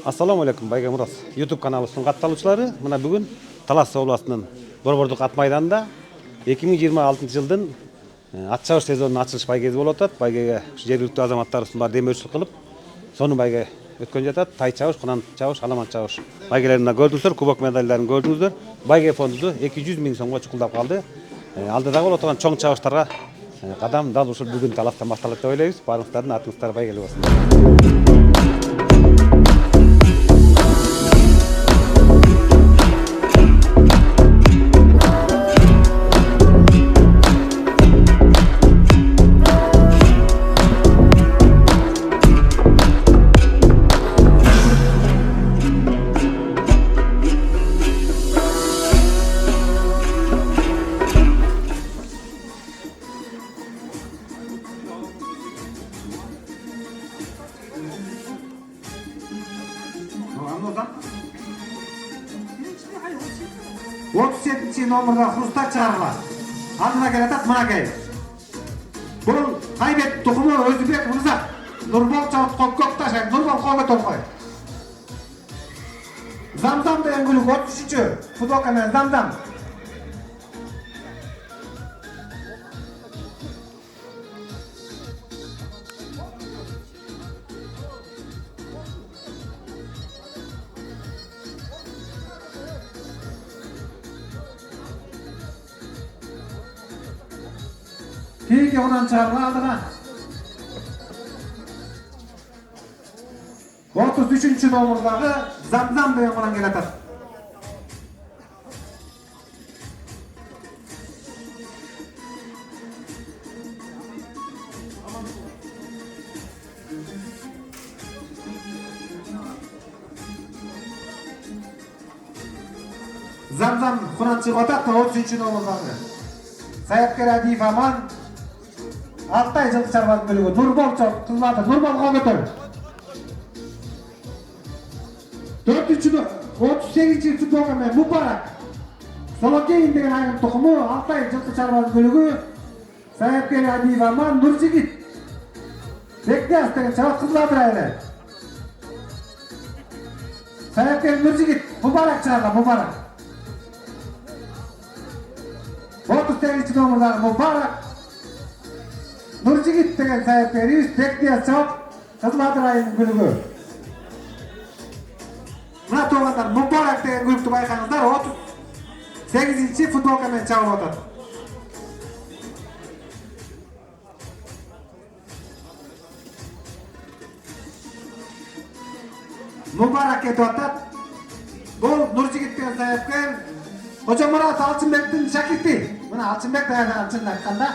Assalamu alaikum, Байге Мурас. YouTube каналыбыздын катталуучулары, мына бүгүн Талас областынын Борбордук ат майданында 2026 жылдын ат чабыш сезонунун ачылыш байгеси болуп атат. Байгеге жергиликтүү азаматтарыбыз бар демөөрчүлүк кылып, сону байге өткөн жатат. Тай чабыш, кунан чабыш, аламан чабыш байгелерин көрдүңүздөр, кубок медальдарын көрдүңүздөр. Байге фонду 200 000 сомго чукулдап калды. Алдыда болуп турган чоң чабыштарга кадам дал ушул бүгүн Таластан башталат деп ойлойбуз. Баарыңыздардын атыңыздар байгеле болсун. Otuz 7. номерда Хрустак чыгарылат. Алдына келатат мынакей. Бул Кайбек тукуму Өзүбек Мырза. Нурбол чабыт Көкташ, Нурбол колго торкой. Замзам деген гүлүк 33-чү футболка менен Замзам. Кейинги онан чыгарыла алдыга. 33-чү номердагы Замзам деген онан келатат. Замзам кунан чыгып атат 33-чү номердагы. Саяпкер Адиев Аман Алтай жылкы чарбанын бөлүгү Нурбол кызматы Нурбол Коготор. 38-чи футболка менен Мубарак Солокейин деген айыл тукуму Алтай жылкы чарбанын бөлүгү Саяпкер Адиев Аман Нуржигит Бектияс деген чабат кызматы айылы. Саяпкер Нуржигит Мубарак чыгарган Мубарак. 38-чи номердагы Мубарак Нуржигит деген саяпкерибиз Бектияс чабат кызматы айылынын бөлүгү. Мына туугандар Мубарак деген гүлүктү байкаңыздар 38-чи футболка менен чабып атат. Мубарак кетип атат. Бул Нуржигит деген саяпкер Кожомурат Алчынбектин шакирти. Мына Алчынбек даяр чынын айтканда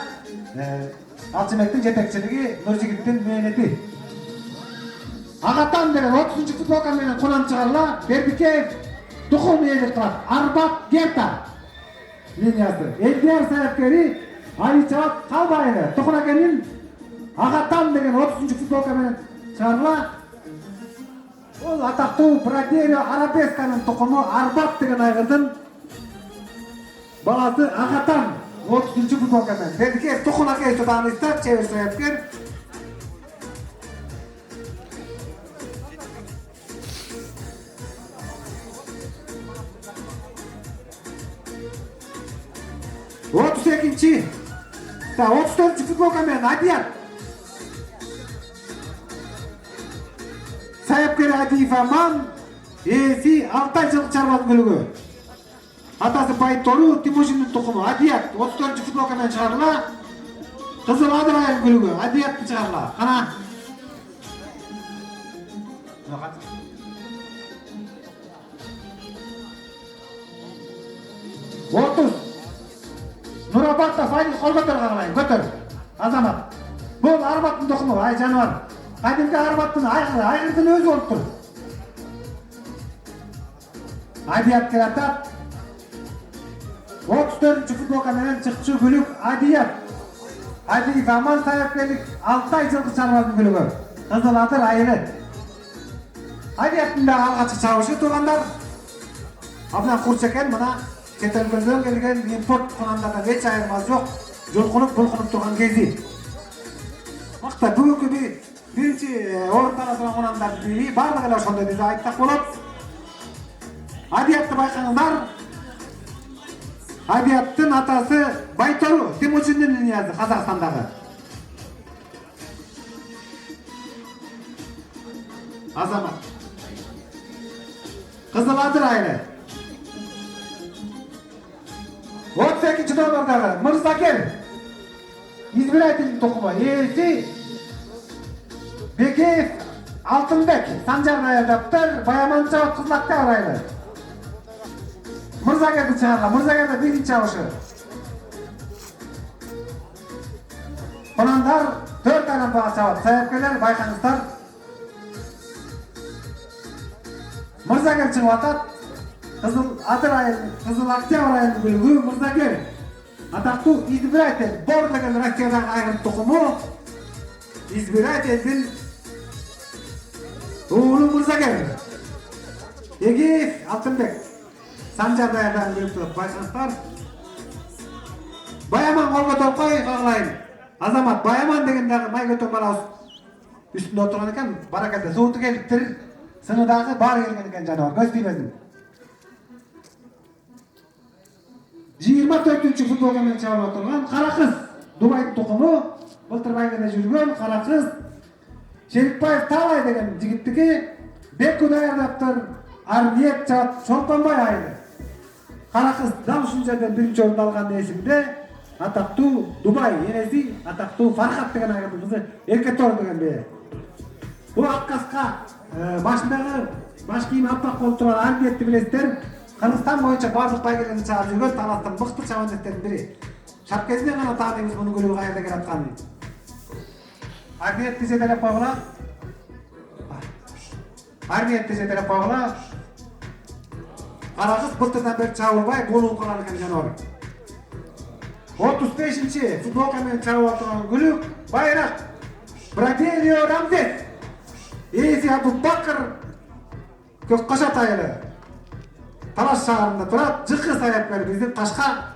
Алчынбектин жетекчилиги Нуржигиттин мээнети. Агатан деген 30-чу футболка менен кунан чыгарыла. Бербикеев тукум ээлик кылат. Арбат Герта линиясы. Элдияр саяпкери Али Чабат Калбайы. Тукунакенин Агатан деген 30-чу футболка менен чыгарыла. Ол атактуу Бродерио Арабесканын тукуму Арбат деген айгырдын баласы Агатан 30-чу футболка менен. Бербикеев Тукунакей тааныстар чебер саяпкер. Экинчи, 34-чү футболка менен Адият. Саяпкер Адиев Аман, ээси Алтай жылкы чарбанын бөлүгү. Атасы Байтору Тимошиндин тукуму Адият 34-чү футболка менен чыгарыла. Кызыл Адыр айылынын бөлүгү Адиятты чыгарыла. Кана. Нурабатов Айыл Колготор кагылайын, көтөр. Азамат. Бул Арбаттын тукуму, ай жаныбар. Кадимки Арбаттын айгырдын өзү болуп тур. Адият келатат. 34-чү футболка менен чыкчу гүлүк Адият. Адиев Аман саяпкерлик Алтай жылкы чарбанын бөлүгү. Кызыл Адыр айылы. Адияттын да алгачкы чабышы туугандар. Абдан курч экен мына. Чет өлкөдөн келген импорт кунандардан эч айырмасы жок. Жолкунуп булкунуп турган кези. Макта бүгүнкү Birinchi o'rinda turgan xonandalar biri bardigi эле ошондой деп айтсак болот. Адиятты байкаңыздар. Адияттын атасы Байтору Темучиндин линиясы Казакстандагы. Азамат. Кызыл Адыр айылы. 38-ci номердагы Мырзакел. Избирательный тукуму ээси Бекеев Алтынбек Санжар аялдаптыр. Баяманча Кызыл айылы. Мырзакелди чыгарган. Мырзакелде биринчи чабышы. Конандар 4 айлампага чабат. Саяпкерлер байкаңыздар. Мырзакел чыгып атат. Кызыл Адыр айылы, Кызыл Октябрь айылы бөлүгү Мырзакел. Атактуу избиратель, Бордагел Россиядагы айрым тукуму избирательдин уулу Мырзакел. Эгиев Алтынбек Санжар айылдан бөлүп турат байкаңыздар. Баяман Колготолкой кагылайын. Азамат Баяман деген дагы майгөтөн балабыз үстүндө отурган экен. Баракалда сууту келиптир. Сыныдагы бар келген экен жаныбар. Көз тийбесин. 24-cü futbolga men чабып отурган кара кыз. Дубай тукуму былтыр байгеде жүргөн кара кыз. Шерикбаев Талай деген жигиттики Беку даярдаптыр. Арниет чабат Чолпонбай айылы. Кара кыз дал ушул жерден биринчи орунду алган эсимде атактуу Дубай энеси атактуу Фархат деген айылдын кызы Эркетор деген бе. Бул Аккаска башындагы баш кийими аппак болуп турган Арниетти билесиздер. Кыргызстан боюнча бардык байгелерин чыгарып жүргөн таластын мыкты чабандеттердин бири. Шап кезинен гана тааныйбыз мунун күлүгү кайерде келатканын. Арниетти жетелеп койгула. Арниетти жетелеп койгула. Кара кыз былтырдан бери чабылбай болуп калган экен жаныбар. 35-ci футболка менен чабып отурган күлүк байрак Браделио Рамзес. Эси Абубакыр Көккашат айылы. Талас шаарында турат. Жыкы саяпкер биздин Кашка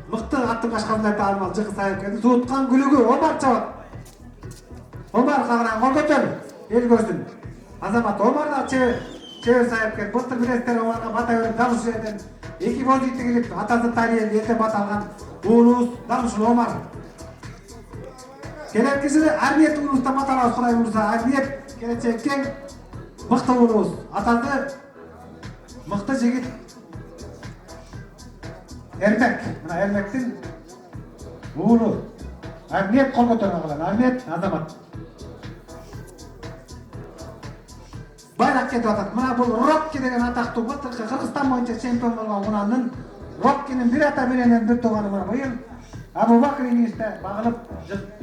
мыкты аттын кашкарында таанымал жыкы саяпкердин сууткан күлүгү Омар чабат. Омар кагынан кол көтөр. Эл көрсүн. Азамат Омар да чебер саяпкер. Былтыр билесиздер Омарга бата берип дал ушул жерден 2 гол життигилип атасы Тариел эрте бата алган уулубуз дал ушул Омар. Келерки жылы Арниет уулубуздан бата алабыз Кудай буйрса. Арниет келечекке мыкты уулубуз. Атасы мыкты жигит Эрмек. Мына Эрмектин уулу. Арниет кол көтөргөн кылан. Арниет Азамат. Байрак кетип атат. Мына бул Рокки деген атактуу былтыркы Кыргызстан боюнча чемпион болгон Кунандын Роккинин бир ата менен бир тууганы мына быйыл Абубакыр иңиште багылып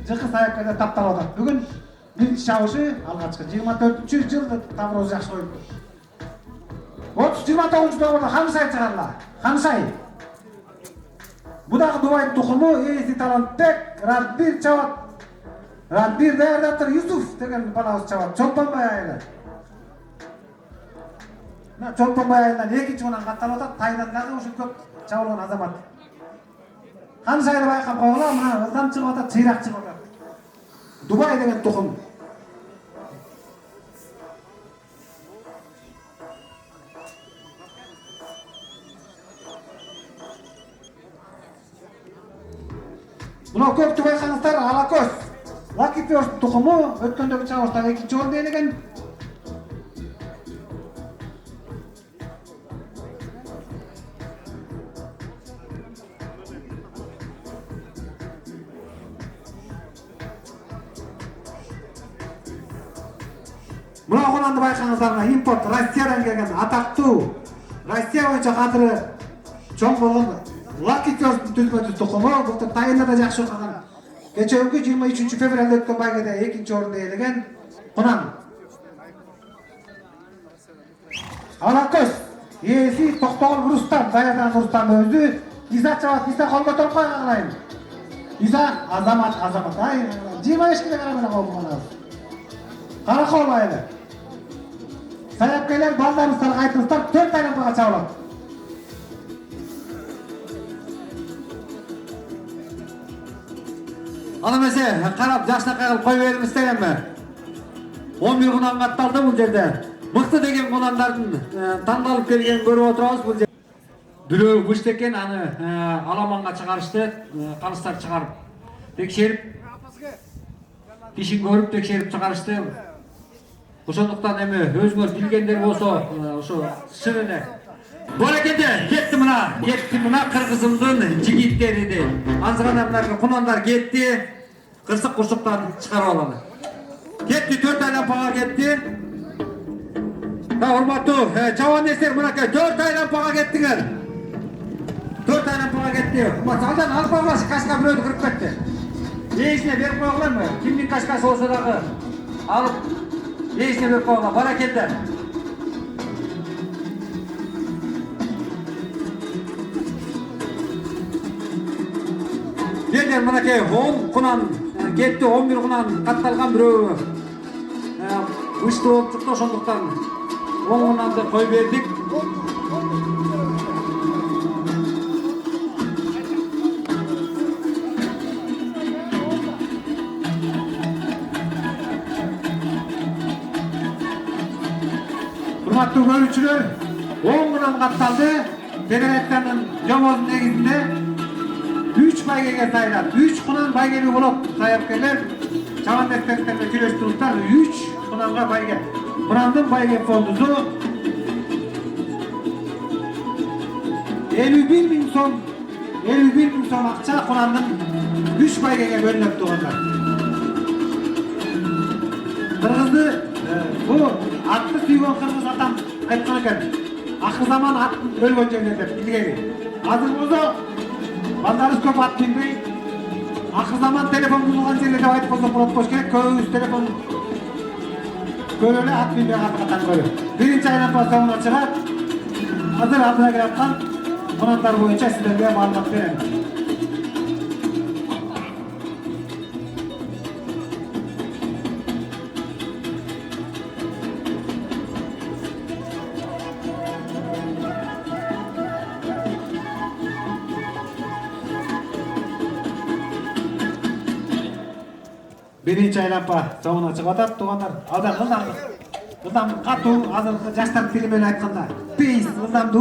жыкы саяпкерде тапталып атат. Бүгүн биринчи чабышы алгачкы 24-cü жылды табырыбыз жакшы коюптур. 29-cü номерде Хамшай чыгарла. Хамшай. Бу дагы Дубай тукуму ээси Талантбек Радбир чабат. Радбир даярдаптыр Юсуф деген балабыз чабат. Чолпонбай айылы. Мына Чолпонбай айылынан 2-чунан катталып атат. Тайдан дагы ушул көп чабылган Азамат. Хамшайды байкап койгула. Мына ылдам чыгып атат, чыйрак чыгып атат. Дубай деген тукум. Мына көптү байкаңыздар Алакөз. Лакипиос тукуму өткөндөгү чабыштагы 2-чи орунду ээлеген. Мына Кунанды байкаңыздар, импорт Россиядан келген атактуу Россия боюнча кадыры чоң болгон Лакипиостун түзмө-түз тукуму былтыр Тайында да жакшы окуган. Кечеүнкү 23 февралда өткөн байгеде 2-чи орунду ээлеген Кунан. Алакөз ээси Токтогул Рустам, даярдан Рустам өзү. Иса чабат, Иса кол көтөрүп кагылайын. Иса Азамат. Ай, 25 килограмм эле колгон. Каракол айылы. Саяпкерлер балдарыңыздарга айтыңыздар 4 айлампага чабылат. Аны эмесе карап жакшынакай кылып кой бериңиз дегенми? 11 кунан катталды бул жерде. Мыкты деген кунандардын тандалып келгенин көрүп отурабыз бул жерде. Бирөө бышты экен, аны аламанга чыгарышты, калыстар чыгарып текшерип, ишин көрүп текшерип чыгарышты. Ошондуктан эми өзүңөр билгендер болсо, ошо шын эле Борекеде кетти мына кыргызымдын жигиттери. Азгана мына кунандар кетти, кырсык курсуктан чыгарып алалы. Кетти, 4 айлампага кетти. Урматтуу жабан эстер, мынакей 4 айлампага кеттиңер. 4 айлампага кетти. Алдан алып койгула, кашка бирөөнү кырып кетти. Ээсине берип койгула, кимдин кашкасы болсо дагы алып ээсине берип койгула. Баракелде. Дендер мынакей 10 кунан кетти, 11 кунан катталган бирөө ышты болуп чыкты, ошондуктан 10 кунанды кой бердик. Урматтуу көрүүчүлөр, 10 кунан катталды. Федерациянын жобосунун негизинде 3 байгеге сайлап, 3 кунан байгеби болот. Саяпкерлер чабан эстертерде күрөштүрүптөр 3 кунанга байге. Кунандын байге фондусу 51 миң сом, 51 миң сом акча кунандын 3 байгеге бөлүнөт тугандар. Кыргызды бул атты сүйгөн кыргыз атам айткан экен. Акыр заман ат өлгөн жерде деп илгери. Азыр болсо балдарыбыз көп ат минбей, акыр заман телефон булган жерде деп айтып койсок болот болуш керек. Көбүбүз телефон көрө эле, ат минбей каттан көрө. Биринчи айлампа соңуна чыгат. Азыр алдына келаткан кунандар боюнча силерге маалымат берем. Birinci aylampa soğuna çıkıp tuğanlar. Aldan ıldan katı azırlıklı yaşlar tilimen aytkanda. Peyiz ıldandı.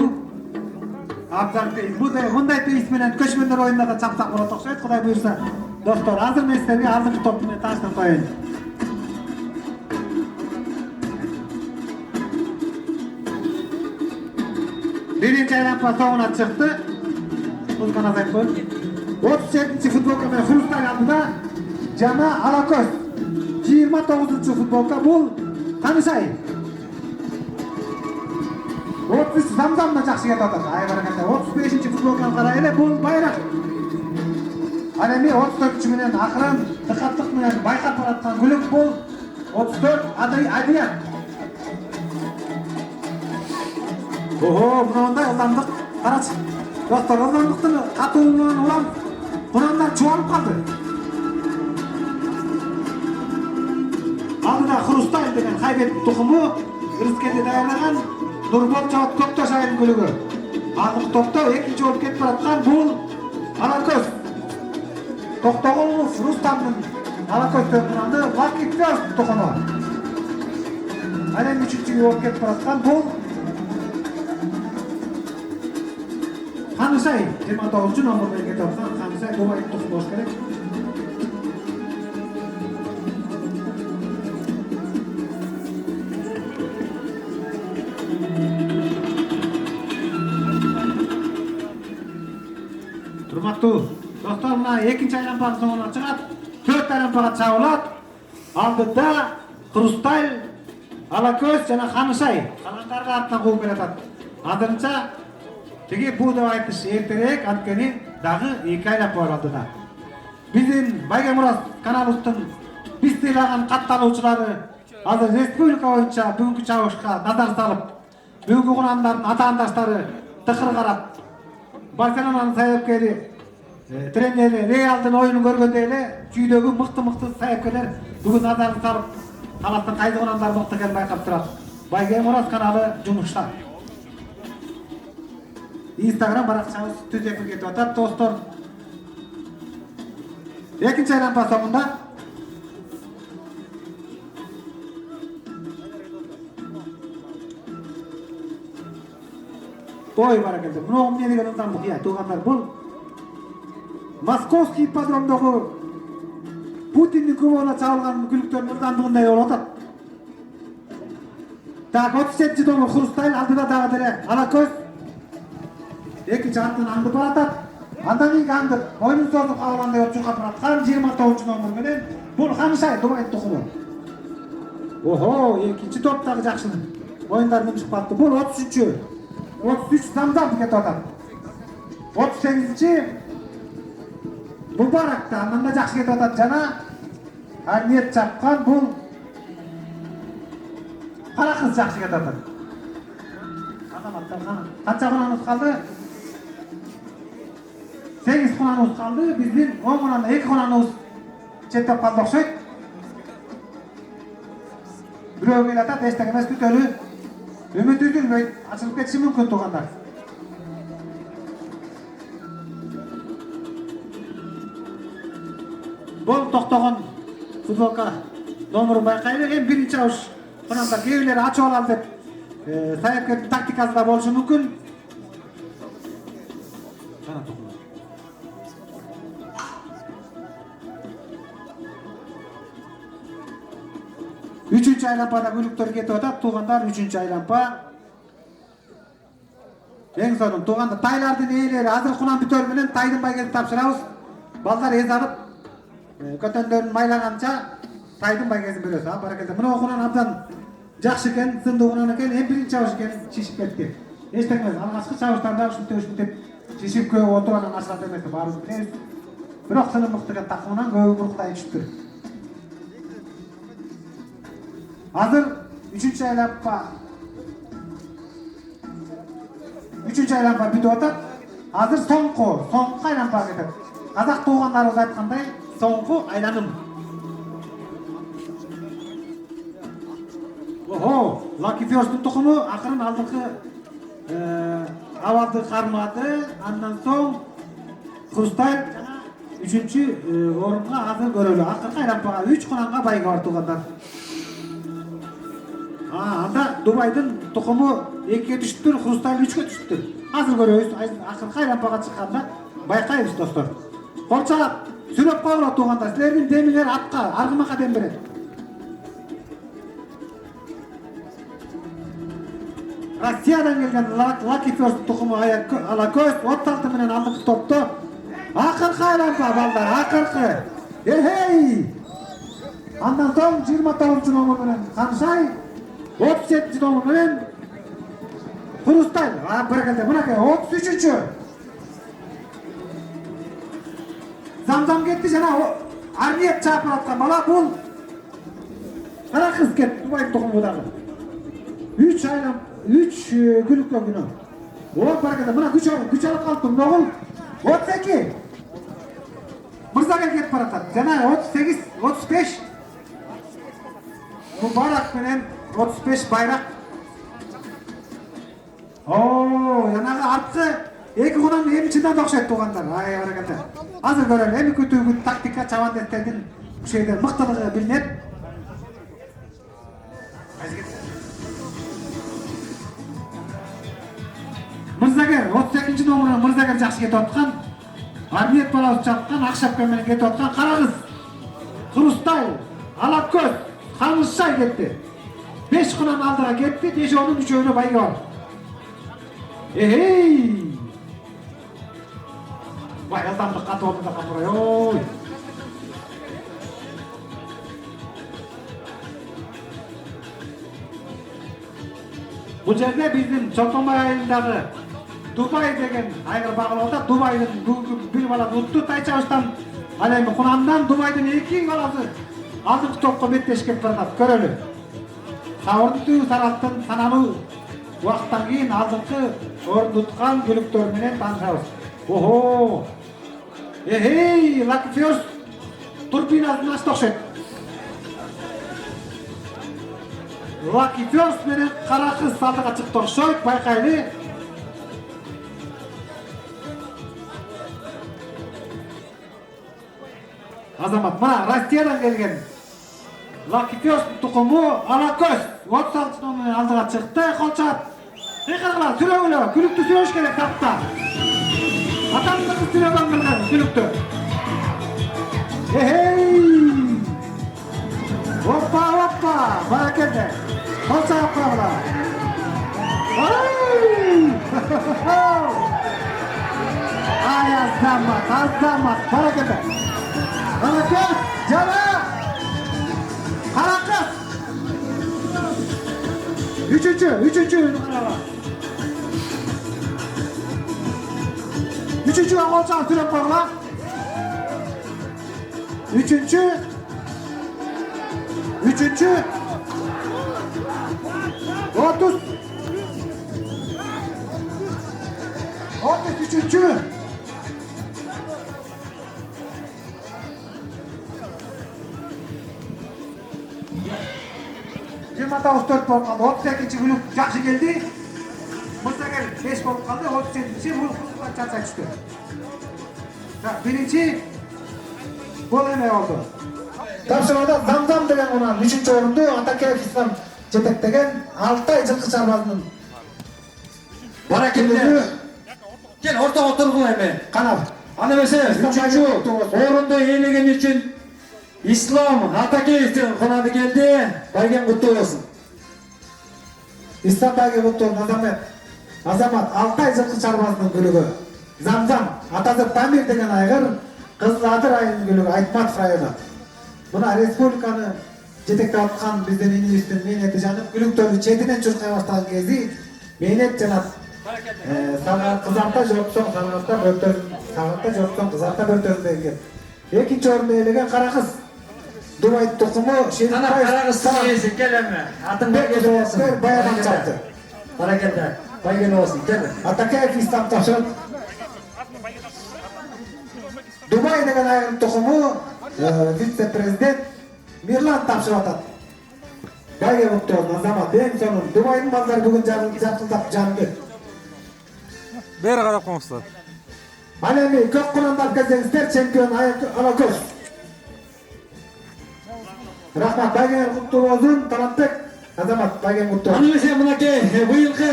Abdan peyiz. Bunday peyiz menen köşmenler oyunda da çapsak bolat okşayt. Kuday buyursa. Dostlar hazır mesleği aldığım toplumu taştırıp koyun. Birinci aylampa soğuna çıktı. Uzkan azayt koyun. 37. futbol kamera Hurustay aldıda. Jana Alaköz 29. futbolka bul Kanısay 33 zamzamda жақсы кетіп жатыр. Ай баракалла. 35. futbolkan қара эле бул Байрақ. Ал эми 34 менен акырын дыкаттык менен байкап бараткан Гүлүк бул 34 Адият. Мындай ылдамдык карачы. Достор, ылдамдыктын катуулугунан улам кунандар чубалып калды. Алдыда Хрусталь деген хайбет тухуму Ырыскелде даярлаган Нурбол Жават Көкташ айылынын көлүгү. Алдыңкы топто экинчи болуп кетип бараткан бул Алакөз. Токтогулов Рустамдын Алакөз кунанды Вакиттер тухуму. Ал эми үчүнчү болуп кетип бараткан бул Канысай 29 номерден кетип аткан Канысай Дубай тухуму болуш керек. Урматтуу достор, мына экинчи айлампанын соңуна чыгат, 4 айлампага чабылат. Алдыда Хрусталь, Алакөз жана Канысай каландарды артынан кууп келатат. Азырынча тиги бул деп айтыш эртерээк, анткени дагы 2 айлампа бар алдыда. Биздин Байге Мурас каналыбыздын биз сыйлаган катталуучулары азыр республика боюнча бүгүнкү чабышка назар салып, бүгүнкү кунандардын атаандаштары тыкыр карап, Барселонанын саяпкери, тренери Реалдын оюнун көргөндөй эле чүйдөгү мыкты саяпкерлер бүгүн назарын салып, талаптын кайсы кунандар мыкты экенин байкап турат. Байге Мурас каналы жумушта. Instagram баракчабыз түз эфирге кетип атат, достор. Экинчи айлампа соңунда Ой, баракелде. Мына эмне деген ылдамдык я, туугандар, бул Московский ипподромдогу Путиндин кубогуна чабылган күлүктөрдүн ылдамдыгындай болуп атат. Так, 37 номер Хрусталь, алдыда дагы деле Алакөз. Экинчи аттан аңдып баратат. Андан кийинки аңдып мойнун созуп калгандай болуп чуркап бараткан 29 номер менен бул Ханшай Дубай тукуму. Охо, экинчи топтагы жакшы. Моюндар мынчып калды. Бул 33. 33 Замзам кетип атат. 38-чи Мубарак да андан да жакшы кетип атат жана Арниет чапкан бул Кара кыз жакшы кетип атат. Азаматтар канча кунаныбыз калды? 8 кунаныбыз калды. Биздин 10 кунан 2 кунаныбыз четтеп калды окшойт. Бирөө келип атат, эчтеке эмес күтөлү. Үмүт үзүлбөйт, ачылып кетиши мүмкүн туугандар. Бул токтогон футболка номерун байкайлы. Эми биринчи ауыш кунандар кээ бирлери ачып алалы деп Саякеттин тактикасы да болушу мүмкүн. Үчүнчү айлампада күлүктөр кетип атат туугандар. Үчүнчү айлампа. Эң сонун туугандар, тайлардын ээлери азыр кунан бүтөр менен тайдын байгесин тапшырабыз. Балдар эз алып, көтөндөрүн майлаганча тайдын байгесин беребиз. Баракелде. Мына кунан абдан жакшы экен, сындуу кунан экен. Эми биринчи чабыш экен, шишип кетти. Эчтеке эмес. Алгачкы чабыштарда ушинтип деп шишип көп отуруп анан ашат эмес, баарыбыз билебиз. Бирок сыны мыкты экен такымынан көбү буркутай түшүптүр. Азыр үчүнчү айлампа. Үчүнчү айлампа бүтүп атат. Азыр соңку айлампа кетет. Казак туугандарыбыз айткандай, соңку айланым. Охо, Lucky First'ун тукуму акырын алдыңкы абалды кармады. Андан соң Хрусталь жана үчүнчү орунга азыр көрөлү. Акыркы айлампага 3 кунанга байга бар туугандар. Анда Дубайдын тукуму 2-ге түшүптүр, Хрусталь 3-ге түшүптүр. Азыр көрөбүз, акыркы айлампага чыкканда байкайбыз достор. Колчалап сүрөп койгула туугандар, силердин демиңер атка, аргымакка дем берет. Россиядан келген Lucky First тукуму Алакөз 36 менен алдыңкы топто. Акыркы айлампа балдар, акыркы. Эхей! Андан соң 29 номер менен Ханшай, 37 номер менен Хрусталь. Баракелде, мынакей 33-чү. Замзам кетти жана Арниет чаап аткан бала бул кара кыз кетти Дубай тукуму дагы. 3 айлам, 3 күлүккө күнөө. Баракелде, мына күч алып калыптыр. Ногул 32. Мырзагел кетип баратат. Жана 38, 35. Мубарак менен 35 байрак. Жанагы арткы эки кунан эми чындан окшойт туугандар. Баракелде. Азыр көрөлү, эми күтүүгү тактика чабандеттердин күшөйдөн мыктылыгы билинет. Мырзагер 32 номер Мырзагер жакшы кетип аткан. Арниет балабыз чапкан, ак шапка менен кетип аткан кара кыз. Хрусталь, Алакөз, Ханшай кетти. 5 кунан алдыга кетти, 5-онун 3-өөнө байга бар. Эхей! Бай ылдамдык катып отурду да капырай. Ой! Бул жерде биздин Чолпонбай айылындагы Дубай деген айгыр багылып атат. Дубайдын бүгүнкү бир бала утту тайчабыштан ал эми кунандан Дубайдын 2 баласы алдыңкы топко беттешип кетип баратат. Көрөлү. Сабырдуу саралттын саналуу убакыттан кийин алдыңкы орунду туткан күлүктөр менен таанышабыз. Охо! Эхей, Lucky First турбинасын ачты окшойт. Lucky First менен кара кыз алдыга чыкты окшойт, байкайлы. Азамат, мына Россиядан келген Lucky First тукуму Алакөз 36 номер алдыга чыкты, колчап Kıyıkırlar, sürevler, külüktü süreş gerek tapta. Atamızı sürevden bilgen, külüktü. Hey! Hoppa hoppa, barakende. Kolça yapmalar. Ay! Ay azdamat, barakende. Baraket, cana! Harakat! Üçüncü numara var. Üçüncü kolça sürep bağla. Üçüncü. 30. 33. Cimata 34 болып қалды. 32-ші бүлік жақсы келді. Мұстагел 5 болып қалды. 37-ші бұл қызылға чатса түсті. Бірінші бұл еме oldu. Тапшырмада Замзам деген онан 3-ші орынды Атакеев Ислам жетектеген Алтай жылқы шарбазының Barakende. Gel orta oturgun hemen. Kanal. Ana mesela 3. orunda eğilegen için İslam Atakeyev'den konadı geldi. Baygen kutlu olsun. İslam Bayge Kutlu Azamat Altay жылқы шарбазының бүлігі. Замзам Атазыр Памир деген айғыр Қызыладыр айының бүлігі Айтматов районы. Мына республиканы жетектеп атқан бізден инвестің мейнеті жанып бүліктерді четінен чұрқай бастаған кезі мейнет жанат қызарта жоқсон сағатта бөртөрін сағатта жоқсон қызарта бөртөрін деген. Екінші орында елеген Қарақыз Дубай тұқымы Шерифбаев Қарағыз сүйесі келеме. Атың байген olsun. Баядан чапты. Barakende. Baygen olsun. Gel. Атакеев Ислам тапшырып Дубай деген айғыр тұқымы вице-президент Мирлан тапшырып атады. Байге Куттуовдун Азамат ең сонун Дубайдың балдары бүгін жарқылдап жанды. Бері қарап қоңыздар. Ал эми көк курандап келсеңиздер чемпион Алакөз. Рахмат Байген Куттуовдун Талантбек Азамат Байген Куттуов. Ana mesela bunaki bu yılki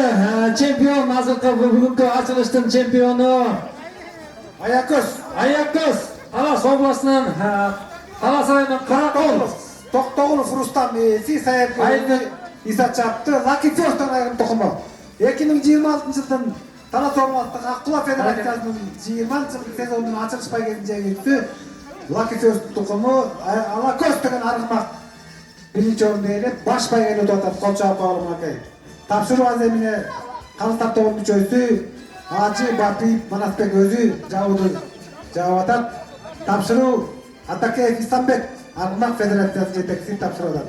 çempiyon hazırlıkı bugünkü açılıştın çempiyonu Аякөз. Ayakkız Talas Oblası'nın Talas ayının Karakol. Токтогулов Рустам Саяп Иса чапты. Лаки Фёрстан айгын тұқымы. 2026 жылдың Талас областық Аққұла Федерациясының 20 жылдық сезонның açılış байгесінде өтті. Лаки Фёрст тұқымы Алакөз деген арғымақ бірінші орынды елеп баш байгені өтіп атады. Қолча Павловнакай. Тапшыру аземіне қалыстап тоғын мүшесі Ачы Бапиев Манасбек өзі жауды жауып атады. Тапшыру Атакеев Исламбек Арғымақ Федерациясы жетекшісі тапшырады.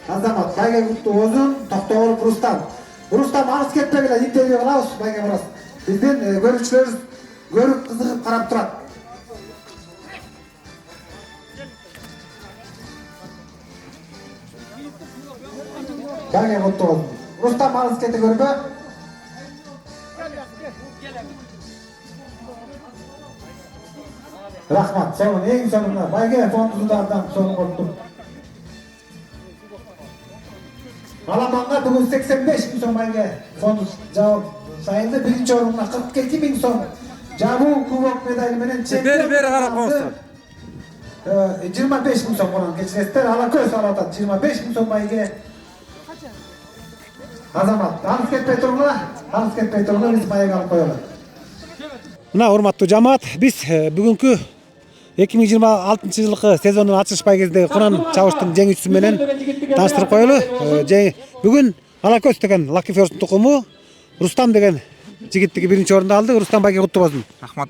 Азамат Байге Куттуовдун Токтогулов Рустам. Рустам алыс кетпегіле интервью қылабыз Байге Мұрас. Бізден көрушілер көріп қызығып қарап тұрады. Байге Куттуовдун. Рустам алыс кете көрбі. Рахмат, сонун ең сонуна Байге фондудардан сонун қоттым. Аламанға бүгін 85 мың сом байге фонд жауап сайынды бірінші орынға 42 мың сом жабу кубок медаліменен чемпион. Бері қарап қоңыздар. 25 мың сом қонан кечірестер. Алакөз алатады 25 мың сом байге. Азамат, алыс кетпей тұрғыла, біз байге алып қойылы. Мына урматтуу жамаат, биз бүгүнкү 2026 жылкы сезондун ачылыш байгесиндеги Куран чабыштын жеңүүчүсү менен тааныштырып коелу. Бүгүн Алакөз деген Лаки Фёрст тукуму Рустам деген жигиттиги биринчи орунду алды. Рустам Байге куттуу болсун. Рахмат.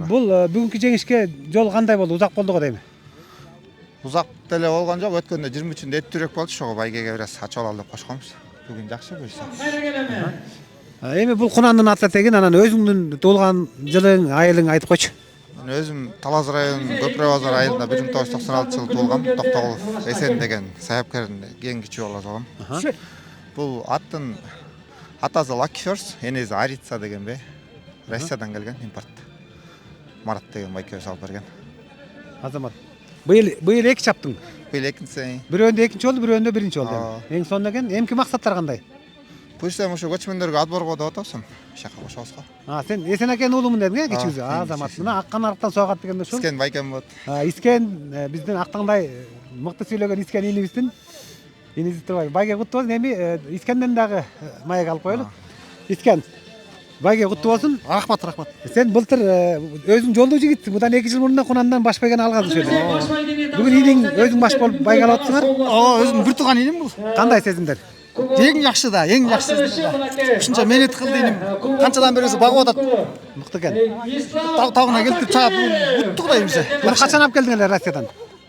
Бул бүгүнкү жеңишке жол кандай болду? Узак болду го дейм. Узак деле болгон жок. Өткөндө 23-үндө эттүүрөөк болчу. Ошого Байгеге бир аз ачып алалы деп кошконбуз. Бүгүн жакшы буюрса. Эми бул Кунандын атлетигин анан өзүңдүн туулган жылың, айылың айтып койчу. Мен өзүм Талас районунун Көпүрө базар айылында 1996 жылы туулгам. Токтогулов Эсен деген саяпкердин эң кичүү баласы болгом. Бул аттын атасы Лаки Фёрст, энеси Арица дегенбе. Россиядан келген импорт. Марат деген байкебиз алып берген. Азамат. Быйыл эки чаптың. Быйыл экинчи. Бирөөндө экинчи болду, бирөөндө биринчи болду. Эң сонун экен. Эмки максаттар кандай? Буйсам ошо көчмөндөргө отборго деп атабыз. Шака кошобузго. Сен Эсен акенин уулумун дедиң э, кичүүсү. Азамат. Мына Аккан арыктан согат деген ошол. Искен байкем болот. Искен биздин Актаңдай мыкты сүйлөгөн Искен инибиздин. Инибиз турбайбы. Байге куттуу болсун. Эми Искенден дагы маек алып коелу. Искен. Байге куттуу болсун. Рахмат. Сен былтыр өзүң жолдуу жигитсиң. Мындан 2 жыл мурундан Кунандан баш байганы алган ошол. Бүгүн иниң өзүң баш болуп байга алып атсыңар. Өзүм бир тууган инем бул. Кандай сезимдер? Эң жакшы да, эң жакшы. Ушунча менет кылды инем. Канчадан бери багып атат. Мыкты экен. Тагына келип чаап уттугдай эмсе. Муну качан алып келдиңер Россиядан?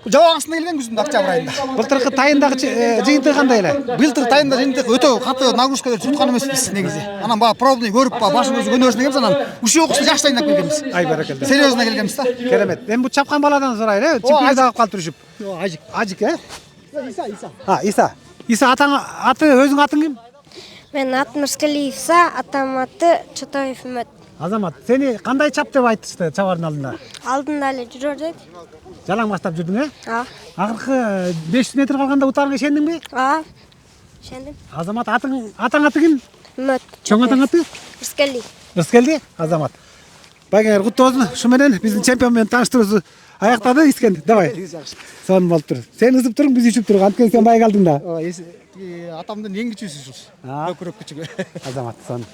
Жабагысында келген күздүн октябрь айында. Былтыркы тайындагы жыйынтыгы кандай эле? Былтыр тайында жыйынтык өтө катуу нагрузкалар туткан эмеспиз негизи. Анан баягы пробный көрүп башыбызды көнөрүшүн келебиз, анан ушул окуусу жакшы тайындап келгенбиз. Ай баракелде. Серьезно келгенбиз да. Керемет. Эми бу чапкан баладан сурайлы, чемпиондо алып калып турушуп. Ажик. Ажик, Иса. Иса аты өзүң атың ким? Мен атым Рыскалиев Иса, атам аты Чотоев Үмөт. Азамат, сени кандай чап деп айтышты чабардын алдында? Алдында эле жүрөрдүк. Жалаң баштап жүрдүң, э? А. Акыркы 500 метр калганда утарыңа ишендиңби? А. Ишендим. Азамат, атаң аты ким? Үмөт. Чоң атаң аты? Рыскалиев. Рыскелди, Азамат. Байгеңер куттуу болсун. Ушу менен биздин чемпион менен тааныштыруубузду аяктады Искен. Давай. Сонун болуп тур. Сен ызып туруң, биз ичип турук. Анткени сен байга алдың да. Атамдын эң кичүүсү ушул. Көкүрөк кичиги. Азамат, сонун.